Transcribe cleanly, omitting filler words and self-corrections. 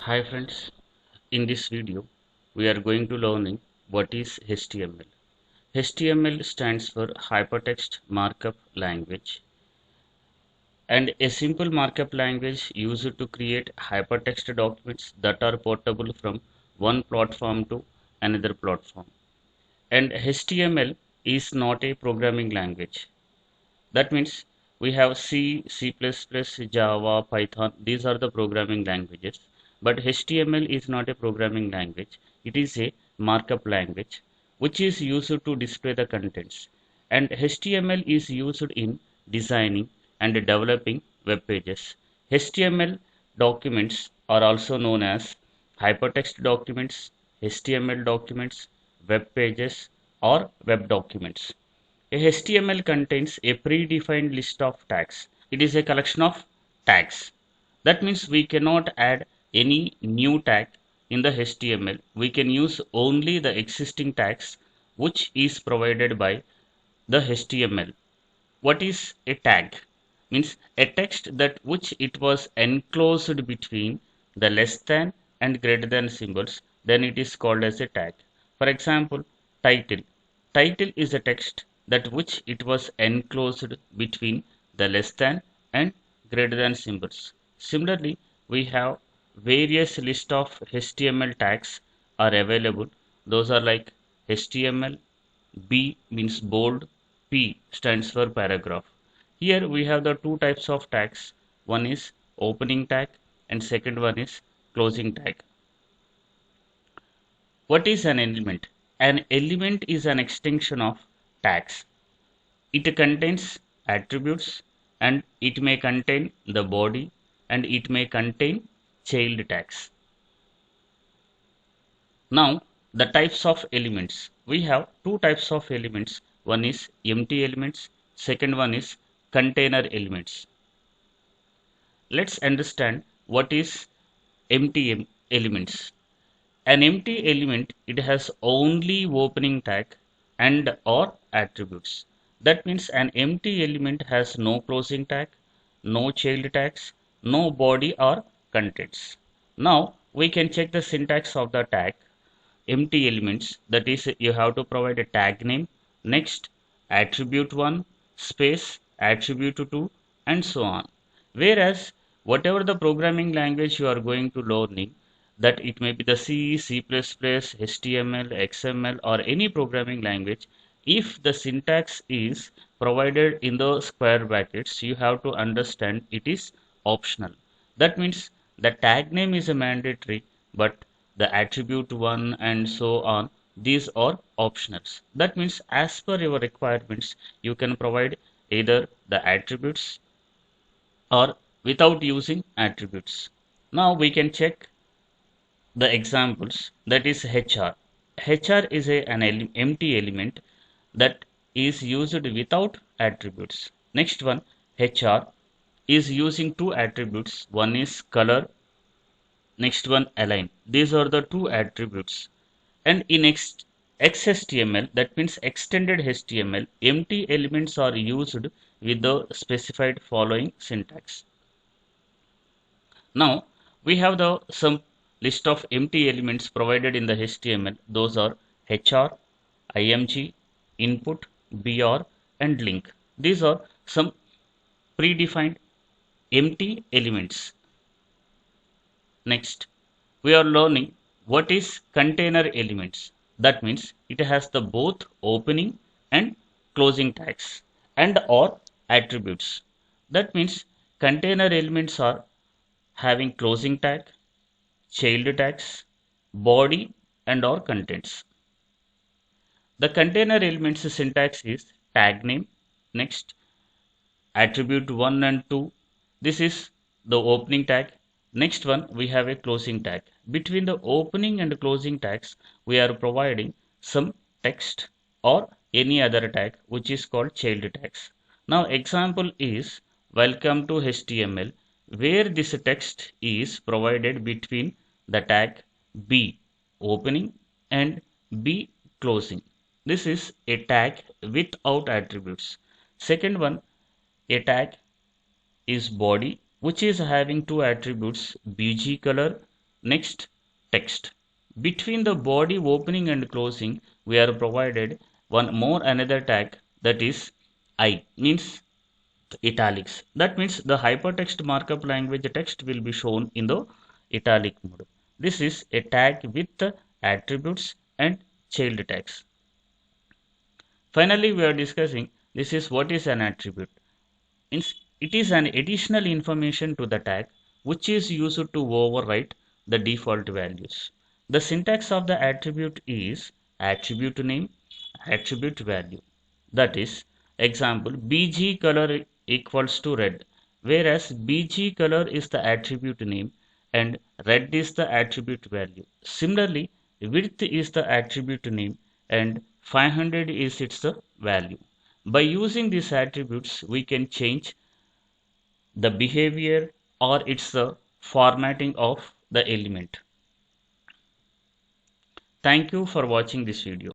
Hi friends, in this video we are going to learning what is HTML. HTML stands for Hypertext Markup Language, and a simple markup language used to create hypertext documents that are portable from one platform to another platform. And HTML is not a programming language. That means we have C, C++, Java, Python. These are the programming languages. But HTML is not a programming language. It is a markup language which is used to display the contents. And HTML is used in designing and developing web pages. HTML documents are also known as hypertext documents, HTML documents, web pages, or web documents. A HTML contains a predefined list of tags. It is a collection of tags. That means we cannot add any new tag in the HTML. We can use only the existing tags which is provided by the HTML. What is a tag? Means a text that which it was enclosed between the less than and greater than symbols, then it is called as a tag. For example, title. Title is a text that which it was enclosed between the less than and greater than symbols. Similarly, we have various list of HTML tags are available. Those are like HTML, B means bold, P stands for paragraph. Here we have the two types of tags. One is opening tag and second one is closing tag. What is an element? An element is an extension of tags. It contains attributes and it may contain the body and it may contain child tags. Now the types of elements. We have two types of elements. One is empty elements, second one is container elements. Let's understand what is empty elements. An empty element, it has only opening tag and or attributes. That means an empty element has no closing tag, no child tags, no body or contents. Now we can check the syntax of the tag. Empty elements, that is you have to provide a tag name, next attribute 1 space attribute 2 and so on. Whereas whatever the programming language you are going to learning, that it may be the C, C++, HTML, XML or any programming language, if the syntax is provided in the square brackets, you have to understand it is optional. That means the tag name is a mandatory, but the attribute 1 and so on, these are optionals. That means as per your requirements you can provide either the attributes or without using attributes. Now we can check the examples, that is HR. HR is an empty element that is used without attributes. Next one, HR is using two attributes. One is color, next one align. These are the two attributes. And in XHTML, that means extended HTML, empty elements are used with the specified following syntax. Now we have the some list of empty elements provided in the HTML. Those are HR, IMG, input, BR and link. These are some predefined empty elements. Next, we are learning what is container elements. That means it has the both opening and closing tags and or attributes. That means container elements are having closing tag, child tags, body and or contents. The container elements syntax is tag name, next attribute 1 and 2. This is the opening tag. Next one we have a closing tag. Between the opening and closing tags we are providing some text or any other tag which is called child tags. Now example is welcome to HTML, where this text is provided between the tag B opening and B closing. This is a tag without attributes. Second one, a tag is body, which is having two attributes, bg color Next, text. Between the body opening and closing, we are provided one more another tag, that is I, means italics. That means the hypertext markup language text will be shown in the italic mode. This is a tag with the attributes and child tags. Finally, we are discussing this is what is an attribute. It is an additional information to the tag which is used to overwrite the default values. The syntax of the attribute is attribute name, attribute value. That is, example, bg color equals to red, whereas bg color is the attribute name and red is the attribute value. Similarly, width is the attribute name and 500 is its value. By using these attributes, we can change the behavior or its the formatting of the element. Thank you for watching this video.